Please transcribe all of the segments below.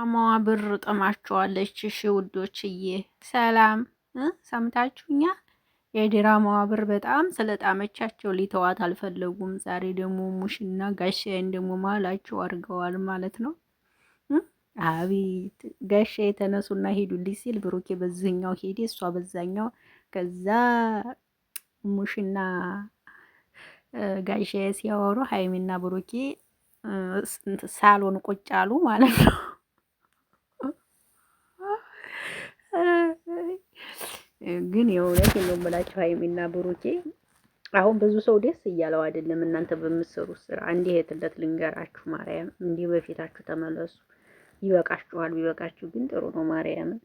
ድራማዋ ብር ጥማቸዋለች። እሺ ውዶችዬ ሰላም ሰምታችሁኛ? የድራማዋ ብር በጣም ስለጣመቻቸው ሊተዋት አልፈለጉም። ዛሬ ደግሞ ሙሽና ጋሻዬን ደግሞ መሀላቸው አድርገዋል ማለት ነው። አቤት ጋሻ የተነሱና ሄዱልኝ ሲል ብሩኬ በዚህኛው ሄዴ እሷ በዛኛው። ከዛ ሙሽና ጋሻዬ ሲያወሩ ሀይሚና ብሩኬ ሳሎን ቁጭ አሉ ማለት ነው። ግን የእውነት የምላቸው ሀይሚና ብሩኬ አሁን ብዙ ሰው ደስ እያለው አይደለም። እናንተ በምትሰሩት ስራ እንዲህ የትለት ልንገራችሁ፣ ማርያም እንዲህ በፊታችሁ ተመለሱ። ይበቃችኋል። ቢበቃችሁ ግን ጥሩ ነው። ማርያምን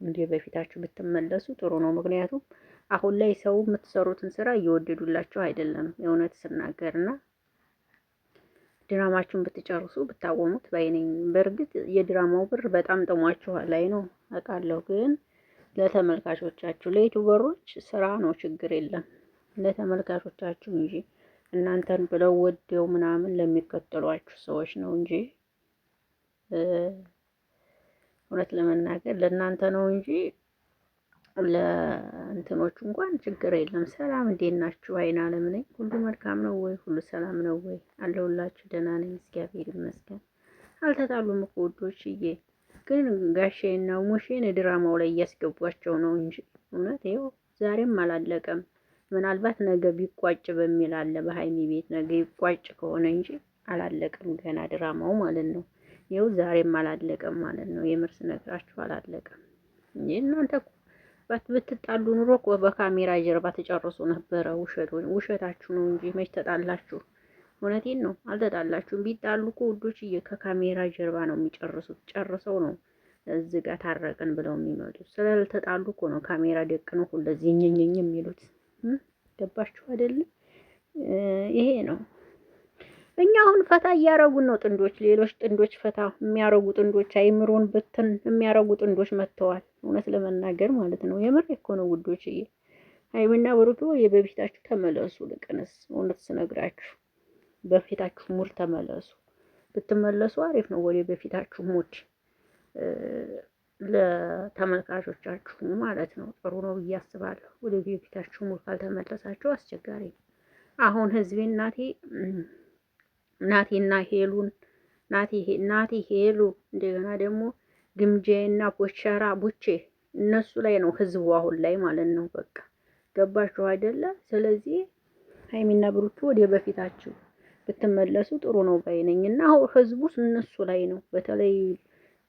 እንዲህ በፊታችሁ ብትመለሱ ጥሩ ነው። ምክንያቱም አሁን ላይ ሰው የምትሰሩትን ስራ እየወደዱላችሁ አይደለም። የእውነት ስናገርና ድራማችሁን ብትጨርሱ ብታቆሙት ባይነኝ። በእርግጥ የድራማው ብር በጣም ጥሟችኋል ላይ ነው አውቃለሁ። ግን ለተመልካቾቻችሁ ለዩቲዩበሮች ስራ ነው፣ ችግር የለም። ለተመልካቾቻችሁ እንጂ እናንተን ብለው ወደው ምናምን ለሚከተሏችሁ ሰዎች ነው እንጂ እውነት ለመናገር ለእናንተ ነው እንጂ ለእንትኖቹ እንኳን ችግር የለም። ሰላም እንዴት ናችሁ? አይን አለም ነኝ። ሁሉ መልካም ነው ወይ? ሁሉ ሰላም ነው ወይ? አለሁላችሁ። ደህና ነኝ፣ እግዚአብሔር ይመስገን። አልተጣሉም እኮ ውዶችዬ። ግን ጋሼና ሙሼን ድራማው ላይ እያስገቧቸው ነው እንጂ እውነት ይኸው ዛሬም አላለቀም። ምናልባት ነገ ቢቋጭ በሚል አለ በሀይሚ ቤት ነገ ይቋጭ ከሆነ እንጂ አላለቀም ገና ድራማው ማለት ነው። ይኸው ዛሬም አላለቀም ማለት ነው። የምርስ ነግራችሁ አላለቀም። እናንተ ብትጣሉ ኑሮ እኮ በካሜራ ጀርባ ተጨርሶ ነበረ። ውሸታችሁ ነው እንጂ መች ተጣላችሁ? እውነቴን ነው፣ አልተጣላችሁም። ቢጣሉ እኮ ውዶችዬ ከካሜራ ጀርባ ነው የሚጨርሱት። ጨርሰው ነው እዚህ ጋር ታረቅን ብለው የሚመጡት። ስላልተጣሉ እኮ ነው ካሜራ ደቅነው ሁለዚህ ኝኝኝ የሚሉት። ገባችሁ አይደለም? ይሄ ነው። እኛ አሁን ፈታ እያረጉን ነው ጥንዶች፣ ሌሎች ጥንዶች ፈታ የሚያረጉ ጥንዶች፣ አይምሮን ብትን የሚያረጉ ጥንዶች መጥተዋል። እውነት ለመናገር ማለት ነው። የምር እኮ ነው ውዶችዬ። ሀይሚና ብሩኬ በፊታችሁ ተመለሱ። ልቅንስ እውነት ስነግራችሁ በፊታችሁ ሙድ ተመለሱ። ብትመለሱ አሪፍ ነው። ወደ በፊታችሁ ሙድ ለተመልካቾቻችሁ ማለት ነው ጥሩ ነው ብዬ አስባለሁ። ወደ በፊታችሁ ሙድ ካልተመለሳችሁ አስቸጋሪ ነው። አሁን ህዝቤ ናቲና ሄሉን ናቲ ሄሉ እንደገና ደግሞ ግምጄና ቦቸራ ቡቼ እነሱ ላይ ነው ህዝቡ አሁን ላይ ማለት ነው። በቃ ገባችሁ አይደለ? ስለዚህ ሀይሚና ብሩኬ ወደ በፊታችሁ ብትመለሱ ጥሩ ነው ባይነኝና አሁን ህዝቡ እነሱ ላይ ነው። በተለይ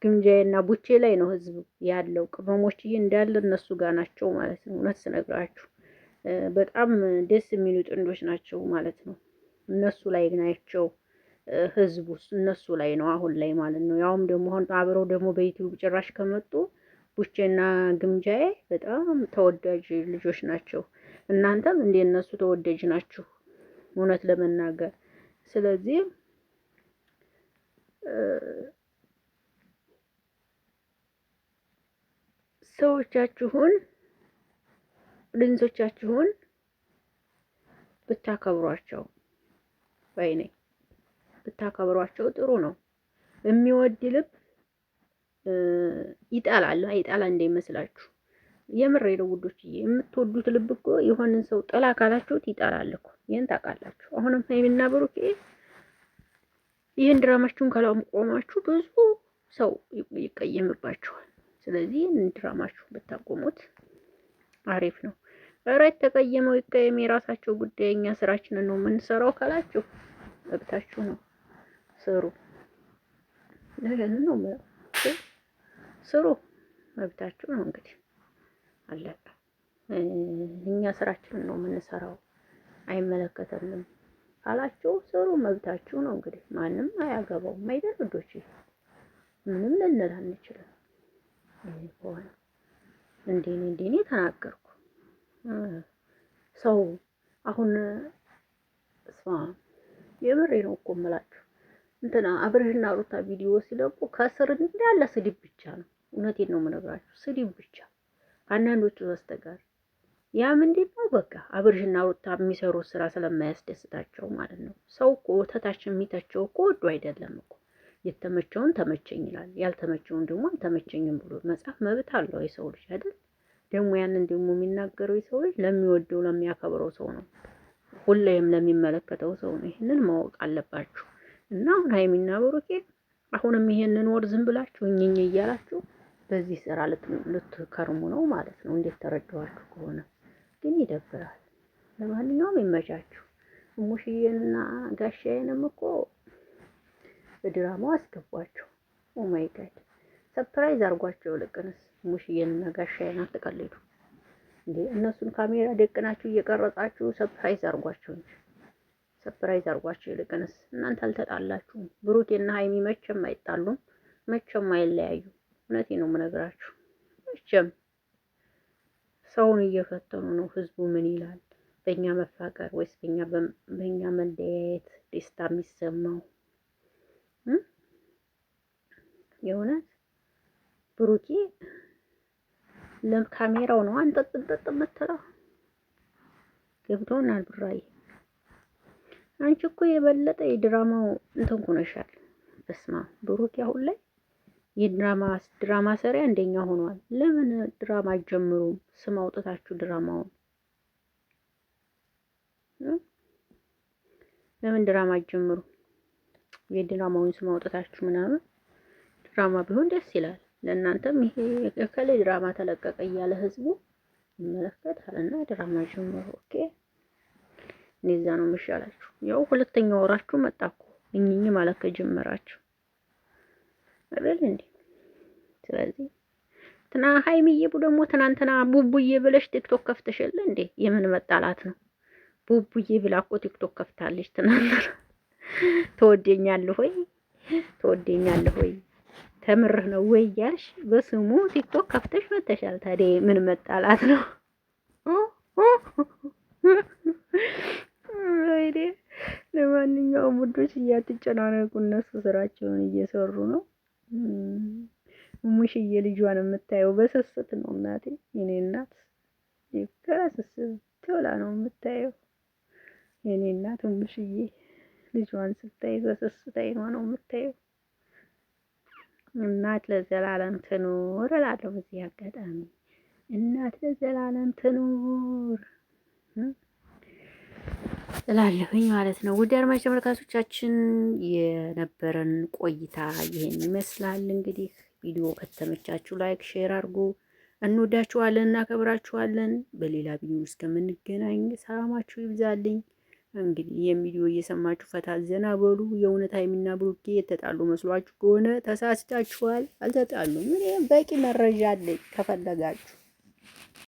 ግምጃዬና ቡቼ ላይ ነው ህዝቡ ያለው። ቅመሞችዬ እንዳለ እነሱ ጋር ናቸው ማለት ነው። እውነት ስነግራችሁ በጣም ደስ የሚሉ ጥንዶች ናቸው ማለት ነው። እነሱ ላይ ናቸው ህዝቡ እነሱ ላይ ነው አሁን ላይ ማለት ነው። ያውም ደግሞ አሁን አብረው ደግሞ በዩቲዩብ ጭራሽ ከመጡ ቡቼና ግምጃዬ በጣም ተወዳጅ ልጆች ናቸው። እናንተም እንደ እነሱ ተወዳጅ ናችሁ እውነት ለመናገር። ስለዚህ ሰዎቻችሁን ልንሶቻችሁን ብታከብሯቸው ባይ ነኝ። ብታከብሯቸው ጥሩ ነው። የሚወድ ልብ ይጠላል። አይጠላ እንደሚመስላችሁ የምሬ ነው ውዶችዬ። የምትወዱት ልብ እኮ የሆነን ሰው ጥላ ካላችሁት ይጠላል እኮ። ይሄን ታውቃላችሁ። አሁንም ሀይሚና ብሩኬ ይህን ድራማችሁን ካላቆማችሁ ብዙ ሰው ይቀየምባችኋል። ስለዚህ ይህን ድራማችሁን ብታቆሙት አሪፍ ነው። ኧረ የተቀየመው ይቀየም፣ የራሳቸው ጉዳይ። እኛ ስራችንን ነው የምንሰራው ካላችሁ መብታችሁ ነው፣ ስሩ። ነው ስሩ፣ መብታችሁ ነው። እንግዲህ አለቀ። እኛ ስራችንን ነው የምንሰራው አይመለከተንም ካላችሁ ስሩ፣ መብታችሁ ነው። እንግዲህ ማንም አያገባውም አይደል ልጆች? ምንም ልንል አንችልም። ይሄ ከሆነ እንደኔ ተናገርኩ። ሰው አሁን የምሬ ነው እኮ የምላችሁ እንትና አብርሽና ሩታ ቪዲዮ ሲለቁ ከስር እንዳለ ስድብ ብቻ ነው። እውነቴን ነው የምነግራችሁ፣ ስድብ ብቻ አንዳንዶቹ በስተቀር። ያ ምንድን ነው በቃ አብርሽና ሩታ የሚሰሩት ስራ ስለማያስደስታቸው ማለት ነው። ሰው እኮ ተታች የሚተቸው እኮ ወዶ አይደለም እኮ የተመቸውን ተመቸኝ ይላል፣ ያልተመቸውን ደግሞ አልተመቸኝም ብሎ መጻፍ መብት አለው የሰው ልጅ አይደል? ደግሞ ያንን ደግሞ የሚናገረው የሰው ልጅ ለሚወደው ለሚያከብረው ሰው ነው፣ ሁሌም ለሚመለከተው ሰው ነው። ይሄንን ማወቅ አለባችሁ። እና አሁን ሀይሚና ብሩኬ አሁንም ይሄንን ወር ዝም ብላችሁ እኝኝ እያላችሁ በዚህ ስራ ልትከርሙ ነው ማለት ነው። እንዴት ተረዳኋችሁ ከሆነ ግን ይደብራል። ለማንኛውም ይመቻችሁ። ሙሽዬንና ጋሻዬንም እኮ በድራማው አስገቧቸው። ኦ ማይ ጋድ ሰርፕራይዝ አድርጓቸው። ልቅንስ ሙሽዬንና ጋሻዬን አትቀልዱ እንዴ! እነሱን ካሜራ ደቅናችሁ እየቀረጻችሁ ሰርፕራይዝ አድርጓቸው እንጂ ሰርፕራይዝ አድርጓቸው። ይልቅንስ እናንተ አልተጣላችሁም። ብሩኬና ሀይሚ መቼም አይጣሉም፣ መቼም አይለያዩ። እውነቴን ነው የምነግራችሁ። መቼም ሰውን እየፈተኑ ነው። ህዝቡ ምን ይላል? በእኛ መፋቀር ወይስ በእኛ መለያየት ደስታ የሚሰማው? የእውነት ብሩኬ ለካሜራው ነው አንጠጥጠጥ የምትለው። ገብቶናል ብራይ። አንቺ እኮ የበለጠ የድራማው እንትን ሆነሻል። በስማ ብሩኬ አሁን ላይ የድራማ ሰሪ አንደኛ ሆኗል። ለምን ድራማ አትጀምሩም? ስም አውጥታችሁ ድራማውን ለምን ድራማ አትጀምሩ? የድራማውን ስም አውጥታችሁ ምናምን ድራማ ቢሆን ደስ ይላል። ለእናንተም ይሄ የከለ ድራማ ተለቀቀ እያለ ህዝቡ ይመለከታል። እና ድራማ ጀምሩ። ኦኬ እዛ ነው የሚሻላችሁ። ያው ሁለተኛው ወራችሁ መጣ እኮ እኝኝ ማለት ከጀመራችሁ አይደል እንዴ? ስለዚህ ሀይሚዬ ደግሞ ትናንትና ቡቡዬ ብለሽ ቲክቶክ ከፍተሽል እንዴ? የምን መጣላት ነው? ቡቡዬ ብላ እኮ ቲክቶክ ከፍታለች ትናንትና። ትወደኛለህ ወይ ተምርህ ነው ወይ እያልሽ በስሙ ቲክቶክ ከፍተሽ መተሻል። ታዲያ ምን መጣላት ነው? ለማንኛውም ውዶች እያትጨናነቁ፣ እነሱ ስራቸውን እየሰሩ ነው። ሙሽዬ ልጇን የምታየው በስስት ነው። እናቴ የኔ እናት ከስስት ትውላ ነው የምታየው። የኔ እናት ሙሽዬ ልጇን ስታይ በስስት አይኗ ነው የምታየው። እናት ለዘላለም ትኑር እላለሁ በዚህ አጋጣሚ። እናት ለዘላለም ትኑር እላለሁኝ ማለት ነው። ውድ አድማጭ ተመልካቾቻችን የነበረን ቆይታ ይሄን ይመስላል። እንግዲህ ቪዲዮ ከተመቻችሁ ላይክ፣ ሼር አድርጉ። እንወዳችኋለን፣ እናከብራችኋለን። በሌላ ቪዲዮ እስከምንገናኝ ሰላማችሁ ይብዛልኝ። እንግዲህ ይህን ቪዲዮ እየሰማችሁ ፈታ ዘና በሉ። የእውነት ሀይሚና ብሩኬ የተጣሉ መስሏችሁ ከሆነ ተሳስታችኋል። አልተጣሉም። እኔም በቂ መረጃ አለኝ ከፈለጋችሁ